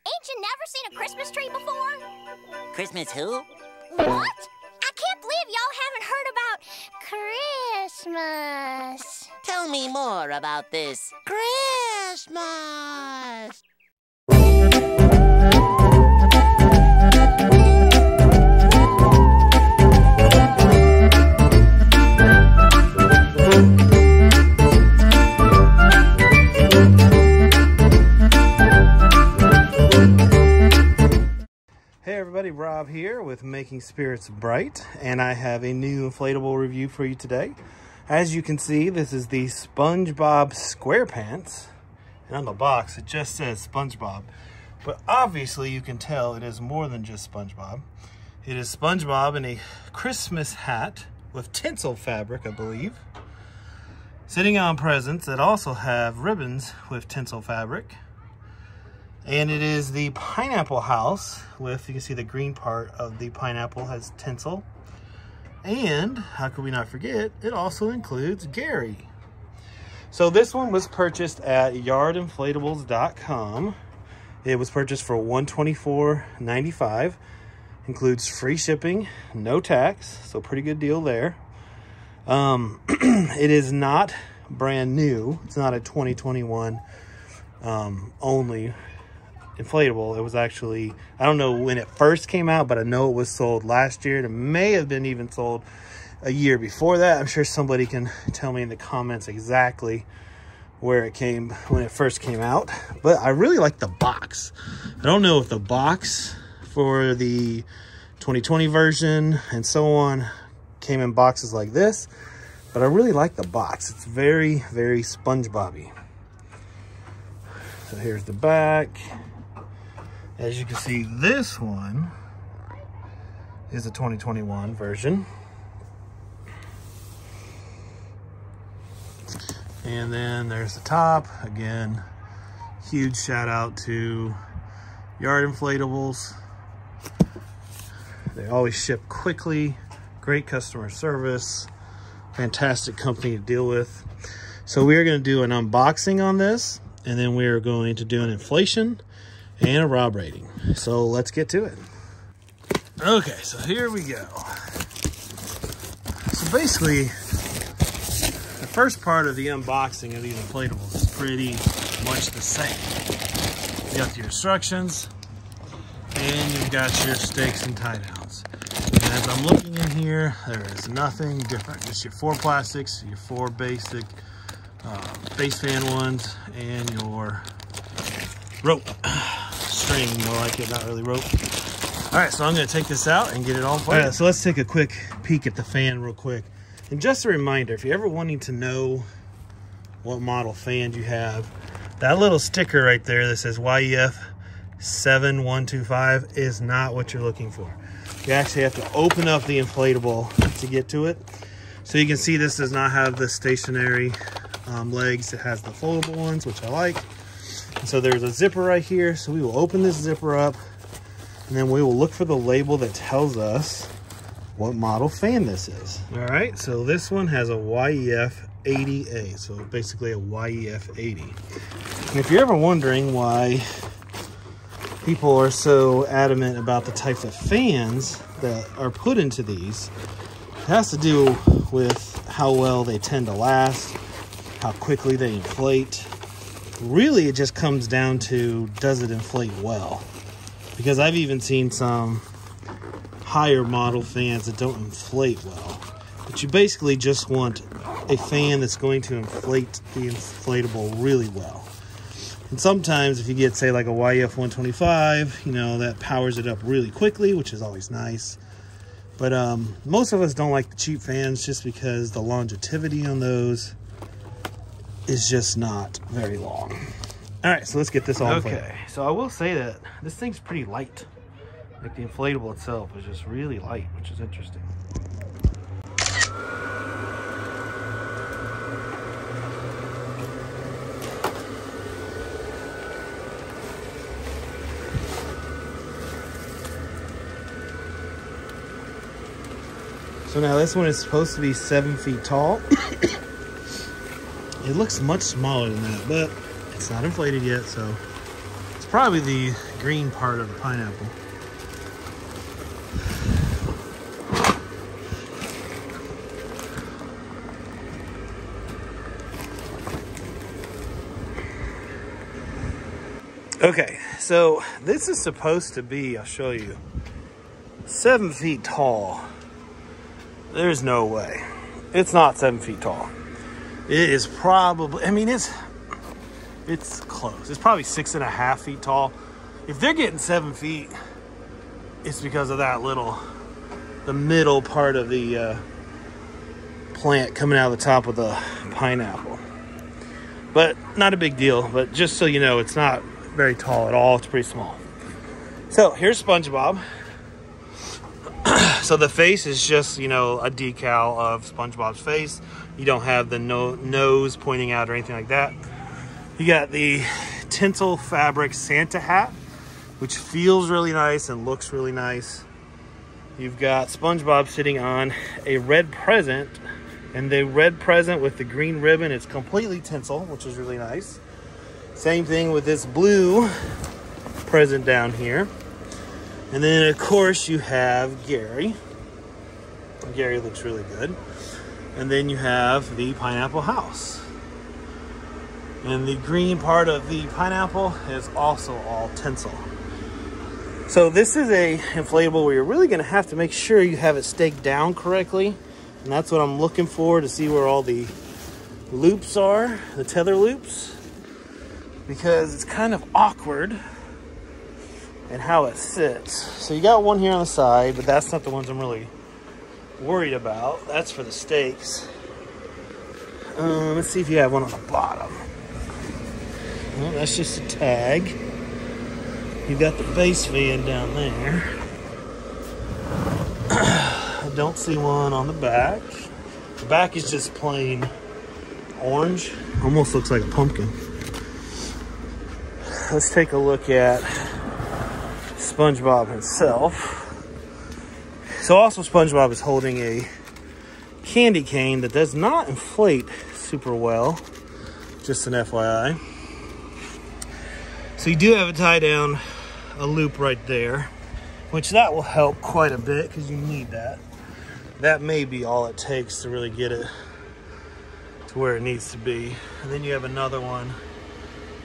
Ain't you never seen a Christmas tree before? Christmas who? What? I can't believe y'all haven't heard about Christmas. Tell me more about this Christmas. Hey everybody, Rob here with Making Spirits Bright, and I have a new inflatable review for you today. As you can see, this is the Spongebob Squarepants, and on the box it just says SpongeBob, but obviously you can tell it is more than just SpongeBob. It is SpongeBob in a Christmas hat with tinsel fabric, I believe, sitting on presents that also have ribbons with tinsel fabric. And it is the pineapple house with, you can see the green part of the pineapple has tinsel. And, how could we not forget, it also includes Gary. So this one was purchased at yardinflatables.com. It was purchased for $124.95. Includes free shipping, no tax, so pretty good deal there. It is not brand new. It's not a 2021 only inflatable. It was actually, I don't know when it first came out, but I know it was sold last year. It may have been even sold a year before that. I'm sure somebody can tell me in the comments exactly where it came when it first came out, but I really like the box. I don't know if the box for the 2020 version and so on came in boxes like this, but I really like the box. It's very, very SpongeBob-y. So here's the back. As you can see, this one is the 2021 version. And then there's the top. Again, huge shout out to Yard Inflatables. They always ship quickly, great customer service, fantastic company to deal with. So we are going to do an unboxing on this, and then we are going to do an inflation and a Rob rating. So let's get to it. Okay, so here we go. So basically, the first part of the unboxing of these inflatables is pretty much the same. You got your instructions, and you've got your stakes and tie downs. And as I'm looking in here, there is nothing different. Just your 4 plastics, your 4 basic base fan ones, and your rope. String, more like it, not really rope. All right, so I'm gonna take this out and get it all put. All right, so let's take a quick peek at the fan real quick. And just a reminder, if you're ever wanting to know what model fan you have, that little sticker right there that says YEF 7125 is not what you're looking for. You actually have to open up the inflatable to get to it. So you can see this does not have the stationary legs. It has the foldable ones, which I like. And so there's a zipper right here. So we will open this zipper up, and then we will look for the label that tells us what model fan this is. All right, so this one has a YEF 80A, so basically a YEF 80. And if you're ever wondering why people are so adamant about the types of fans that are put into these, it has to do with how well they tend to last, how quickly they inflate. Really, it just comes down to, does it inflate well? Because I've even seen some higher model fans that don't inflate well. But you basically just want a fan that's going to inflate the inflatable really well. And sometimes if you get, say, like a YF 125, you know, that powers it up really quickly, which is always nice. But most of us don't like the cheap fans just because the longevity on those is just not very long. All right, so let's get this all inflated. Okay, so I will say that this thing's pretty light. Like the inflatable itself is just really light, which is interesting. So now this one is supposed to be 7 feet tall. It looks much smaller than that, but it's not inflated yet, so it's probably the green part of the pineapple. Okay, so this is supposed to be, I'll show you, 7 feet tall. There's no way. It's not 7 feet tall. It is probably, I mean, it's close. It's probably 6.5 feet tall. If they're getting 7 feet, it's because of that the middle part of the plant coming out of the top of the pineapple. But not a big deal, but just so you know, it's not very tall at all. It's pretty small. So here's SpongeBob. So the face is just, you know, a decal of SpongeBob's face. You don't have the nose pointing out or anything like that. You got the tinsel fabric Santa hat, which feels really nice and looks really nice. You've got SpongeBob sitting on a red present, and the red present with the green ribbon, it's completely tinsel, which is really nice. Same thing with this blue present down here. And then, of course, you have Gary. Gary looks really good. And then you have the pineapple house. And the green part of the pineapple is also all tinsel. So this is a inflatable where you're really going to have to make sure you have it staked down correctly. And that's what I'm looking for, to see where all the loops are, the tether loops. Because it's kind of awkward and how it sits. So you got one here on the side, but that's not the ones I'm really worried about. That's for the stakes. Let's see if you have one on the bottom. Well, that's just a tag. You've got the base fan down there. I don't see one on the back. The back is just plain orange. Almost looks like a pumpkin. Let's take a look at SpongeBob himself. So also SpongeBob is holding a candy cane that does not inflate super well. Just an FYI. So you do have a tie down, a loop right there, which that will help quite a bit because you need that. That may be all it takes to really get it to where it needs to be. And then you have another one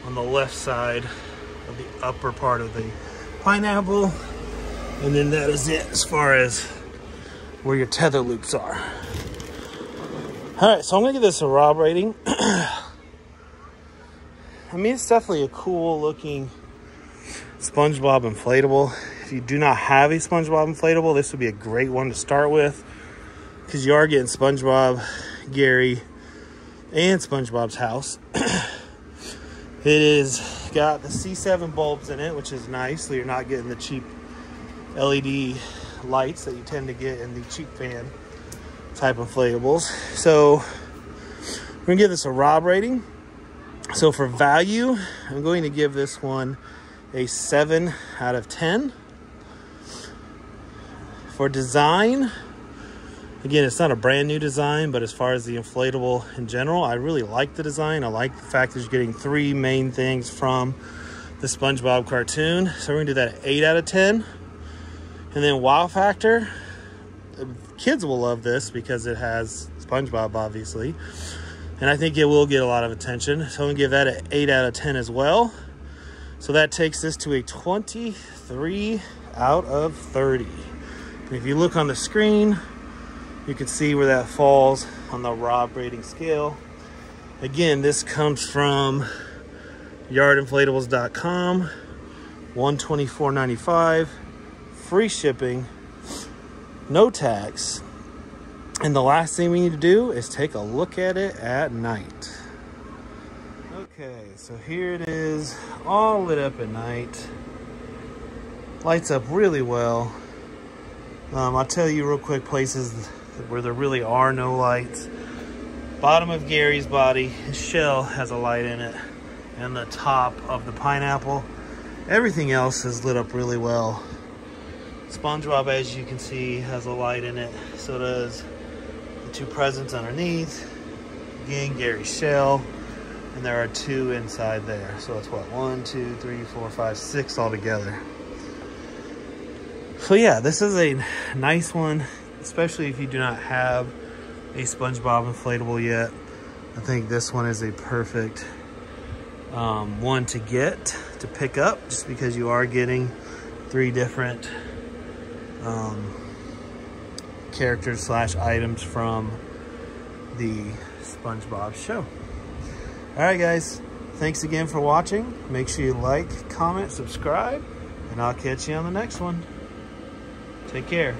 on the left side of the upper part of the pineapple, and then that is it as far as where your tether loops are. All right, so I'm gonna give this a Rob rating. I mean, it's definitely a cool looking SpongeBob inflatable. If you do not have a SpongeBob inflatable, this would be a great one to start with, because you are getting SpongeBob, Gary, and SpongeBob's house. It is got the C7 bulbs in it, which is nice, so you're not getting the cheap LED lights that you tend to get in the cheap fan type inflatables. So we're gonna give this a Rob rating. So for value, I'm going to give this one a 7 out of 10. For design, again, it's not a brand new design, but as far as the inflatable in general, I really like the design. I like the fact that you're getting 3 main things from the SpongeBob cartoon. So we're gonna do that at 8 out of 10. And then wow factor, kids will love this because it has SpongeBob, obviously. And I think it will get a lot of attention. So I'm gonna give that an 8 out of 10 as well. So that takes this to a 23 out of 30. And if you look on the screen, you can see where that falls on the Rob rating scale. Again, this comes from yardinflatables.com, $124.95, free shipping, no tax. And the last thing we need to do is take a look at it at night. Okay, so here it is, all lit up at night. Lights up really well. I'll tell you real quick places where there really are no lights. Bottom of Gary's body, his shell has a light in it, and the top of the pineapple. Everything else is lit up really well. SpongeBob, as you can see, has a light in it. So does the 2 presents underneath. Again, Gary's shell. And there are 2 inside there. So it's what, 1, 2, 3, 4, 5, 6 all together. So yeah, this is a nice one, especially if you do not have a SpongeBob inflatable yet. I think this one is a perfect one to pick up, just because you are getting 3 different characters / items from the SpongeBob show. All right, guys, thanks again for watching. Make sure you like, comment, subscribe, and I'll catch you on the next one. Take care.